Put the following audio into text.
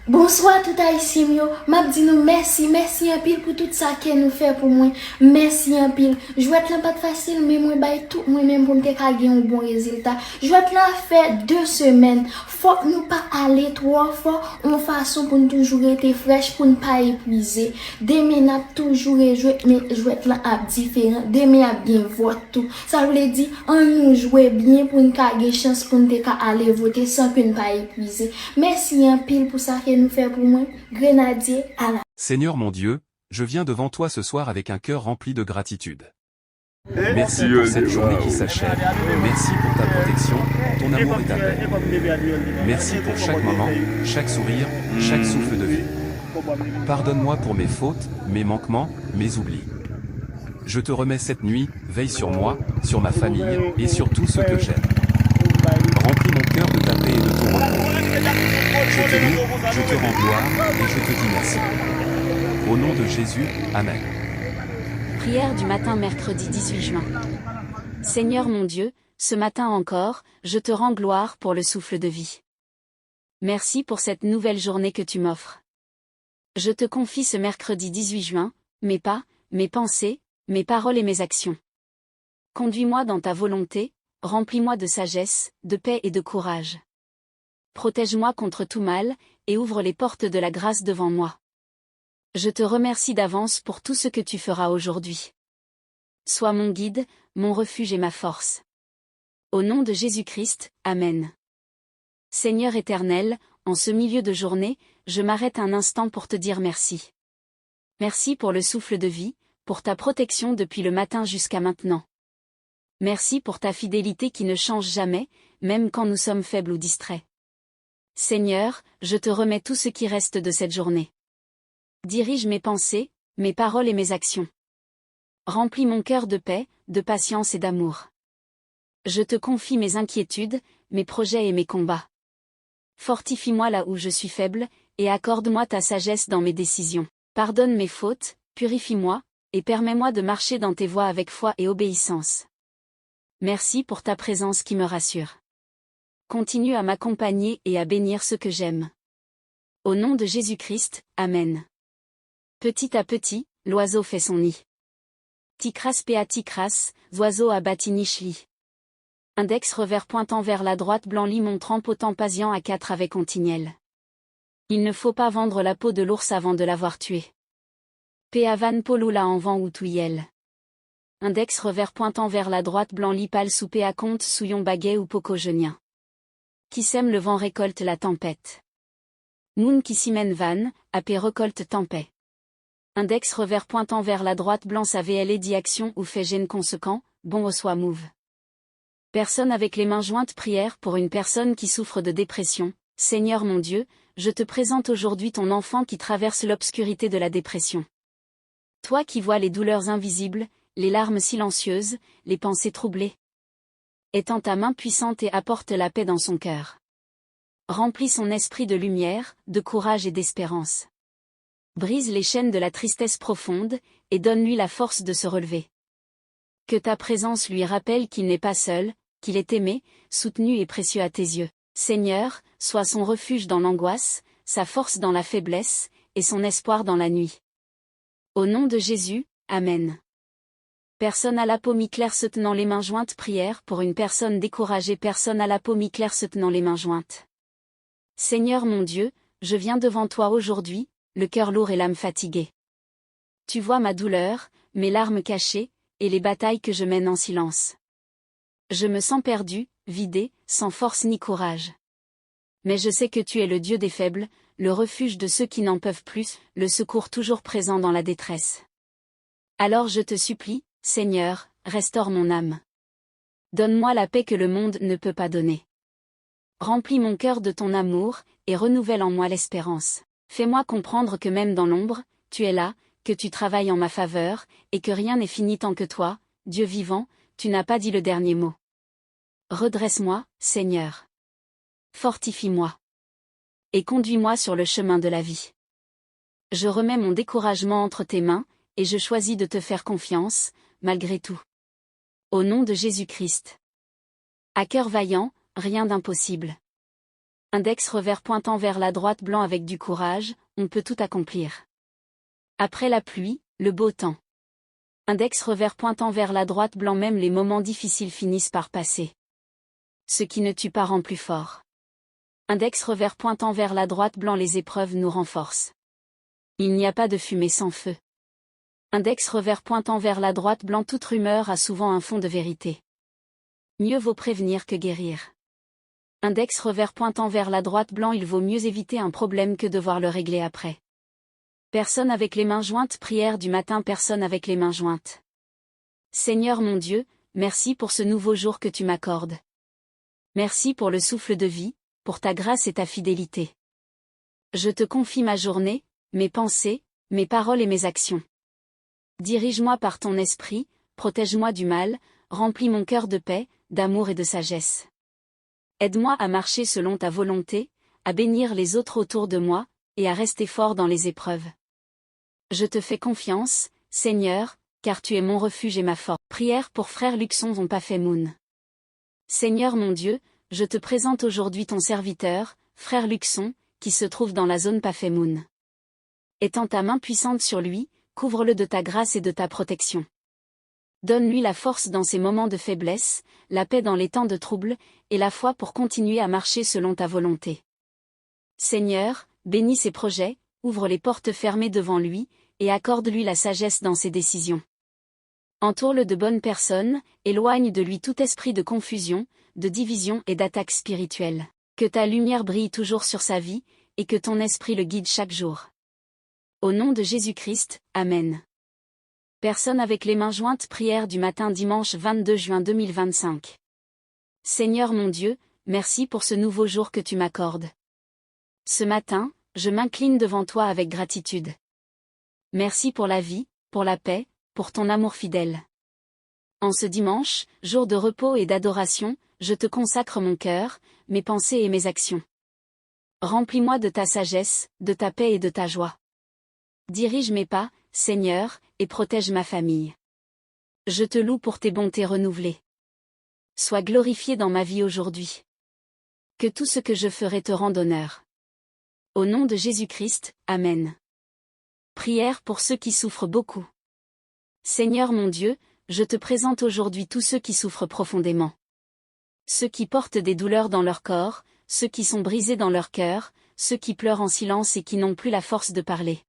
Bonsoir tout haïtien yo. M'a dit nous merci en pile pour tout ça que nous fait pour moi. Merci en pile. Jouet là pas facile mais moi bay tout moi même pour me gagner un bon résultat. Jouet là fait 2 semaines. Faut nous pas aller trop fort en façon pour nous toujours être fraîche pour ne pas épuiser. Demain n'a toujours jouer mais jouet là a différent. Demain a bien vote tout. Ça veut dire on nous jouer bien pour nous gagner chance pour nous aller voter sans que nous pas épuiser. Merci en pile pour ça que nous fait pour moi, grenadier à la... Seigneur mon Dieu, je viens devant toi ce soir avec un cœur rempli de gratitude. Merci pour cette journée qui s'achève. Merci pour ta protection, ton amour et ta paix. Merci pour chaque moment, chaque sourire, chaque souffle de vie. Pardonne-moi pour mes fautes, mes manquements, mes oublis. Je te remets cette nuit, veille sur moi, sur ma famille, et sur tout ce que j'aime. Remplis mon cœur de ta paix et de ton repos. Je te loue, je te rends gloire, et je te dis merci. Au nom de Jésus, Amen. Prière du matin mercredi 18 juin. Seigneur mon Dieu, ce matin encore, je te rends gloire pour le souffle de vie. Merci pour cette nouvelle journée que tu m'offres. Je te confie ce mercredi 18 juin, mes pas, mes pensées, mes paroles et mes actions. Conduis-moi dans ta volonté, remplis-moi de sagesse, de paix et de courage. Protège-moi contre tout mal, et ouvre les portes de la grâce devant moi. Je te remercie d'avance pour tout ce que tu feras aujourd'hui. Sois mon guide, mon refuge et ma force. Au nom de Jésus-Christ, Amen. Seigneur éternel, en ce milieu de journée, je m'arrête un instant pour te dire merci. Merci pour le souffle de vie, pour ta protection depuis le matin jusqu'à maintenant. Merci pour ta fidélité qui ne change jamais, même quand nous sommes faibles ou distraits. Seigneur, je te remets tout ce qui reste de cette journée. Dirige mes pensées, mes paroles et mes actions. Remplis mon cœur de paix, de patience et d'amour. Je te confie mes inquiétudes, mes projets et mes combats. Fortifie-moi là où je suis faible, et accorde-moi ta sagesse dans mes décisions. Pardonne mes fautes, purifie-moi, et permets-moi de marcher dans tes voies avec foi et obéissance. Merci pour ta présence qui me rassure. Continue à m'accompagner et à bénir ceux que j'aime. Au nom de Jésus-Christ, Amen. Petit à petit, l'oiseau fait son nid. Tikras pea tikras, oiseau a bâti niche-lit. Index revers pointant vers la droite, blanc lit montrant potent patient à 4 avec ontignelle. Il ne faut pas vendre la peau de l'ours avant de l'avoir tué. Pea van polula en vent ou touillelle. Index revers pointant vers la droite, blanc lit pâle sous pea compte souillon baguet ou pocogenien. Qui sème le vent récolte la tempête. Moon qui s'y mène van, AP récolte tempête. Index revers pointant vers la droite, blanc sa VLE dit action ou fait gêne conséquent, bon reçoit move. Personne avec les mains jointes, prière pour une personne qui souffre de dépression. Seigneur mon Dieu, je te présente aujourd'hui ton enfant qui traverse l'obscurité de la dépression. Toi qui vois les douleurs invisibles, les larmes silencieuses, les pensées troublées. Étends ta main puissante et apporte la paix dans son cœur. Remplis son esprit de lumière, de courage et d'espérance. Brise les chaînes de la tristesse profonde, et donne-lui la force de se relever. Que ta présence lui rappelle qu'il n'est pas seul, qu'il est aimé, soutenu et précieux à tes yeux. Seigneur, sois son refuge dans l'angoisse, sa force dans la faiblesse, et son espoir dans la nuit. Au nom de Jésus, Amen. Personne à la peau mi-claire se tenant les mains jointes, prière pour une personne découragée, personne à la peau mi-claire se tenant les mains jointes. Seigneur mon Dieu, je viens devant toi aujourd'hui, le cœur lourd et l'âme fatiguée. Tu vois ma douleur, mes larmes cachées, et les batailles que je mène en silence. Je me sens perdu, vidé, sans force ni courage. Mais je sais que tu es le Dieu des faibles, le refuge de ceux qui n'en peuvent plus, le secours toujours présent dans la détresse. Alors je te supplie, Seigneur, restaure mon âme. Donne-moi la paix que le monde ne peut pas donner. Remplis mon cœur de ton amour, et renouvelle en moi l'espérance. Fais-moi comprendre que même dans l'ombre, tu es là, que tu travailles en ma faveur, et que rien n'est fini tant que toi, Dieu vivant, tu n'as pas dit le dernier mot. Redresse-moi, Seigneur. Fortifie-moi. Et conduis-moi sur le chemin de la vie. Je remets mon découragement entre tes mains, et je choisis de te faire confiance, malgré tout. Au nom de Jésus-Christ. À cœur vaillant, rien d'impossible. Index revers pointant vers la droite blanc avec du courage, on peut tout accomplir. Après la pluie, le beau temps. Index revers pointant vers la droite blanc même les moments difficiles finissent par passer. Ce qui ne tue pas rend plus fort. Index revers pointant vers la droite blanc les épreuves nous renforcent. Il n'y a pas de fumée sans feu. Index revers pointant vers la droite blanc toute rumeur a souvent un fond de vérité. Mieux vaut prévenir que guérir. Index revers pointant vers la droite blanc il vaut mieux éviter un problème que devoir le régler après. Personne avec les mains jointes prière du matin personne avec les mains jointes. Seigneur mon Dieu, merci pour ce nouveau jour que tu m'accordes. Merci pour le souffle de vie, pour ta grâce et ta fidélité. Je te confie ma journée, mes pensées, mes paroles et mes actions. Dirige-moi par ton esprit, protège-moi du mal, remplis mon cœur de paix, d'amour et de sagesse. Aide-moi à marcher selon ta volonté, à bénir les autres autour de moi, et à rester fort dans les épreuves. Je te fais confiance, Seigneur, car tu es mon refuge et ma force. Prière pour frère Luxon von Pafemoun. Seigneur mon Dieu, je te présente aujourd'hui ton serviteur, frère Luxon, qui se trouve dans la zone Pafemoun. Étends ta main puissante sur lui, couvre-le de ta grâce et de ta protection. Donne-lui la force dans ses moments de faiblesse, la paix dans les temps de trouble, et la foi pour continuer à marcher selon ta volonté. Seigneur, bénis ses projets, ouvre les portes fermées devant lui, et accorde-lui la sagesse dans ses décisions. Entoure-le de bonnes personnes, éloigne de lui tout esprit de confusion, de division et d'attaque spirituelle. Que ta lumière brille toujours sur sa vie, et que ton esprit le guide chaque jour. Au nom de Jésus-Christ, Amen. Personne avec les mains jointes prière du matin dimanche 22 juin 2025. Seigneur mon Dieu, merci pour ce nouveau jour que tu m'accordes. Ce matin, je m'incline devant toi avec gratitude. Merci pour la vie, pour la paix, pour ton amour fidèle. En ce dimanche, jour de repos et d'adoration, je te consacre mon cœur, mes pensées et mes actions. Remplis-moi de ta sagesse, de ta paix et de ta joie. Dirige mes pas, Seigneur, et protège ma famille. Je te loue pour tes bontés renouvelées. Sois glorifié dans ma vie aujourd'hui. Que tout ce que je ferai te rende honneur. Au nom de Jésus-Christ, Amen. Prière pour ceux qui souffrent beaucoup. Seigneur mon Dieu, je te présente aujourd'hui tous ceux qui souffrent profondément. Ceux qui portent des douleurs dans leur corps, ceux qui sont brisés dans leur cœur, ceux qui pleurent en silence et qui n'ont plus la force de parler.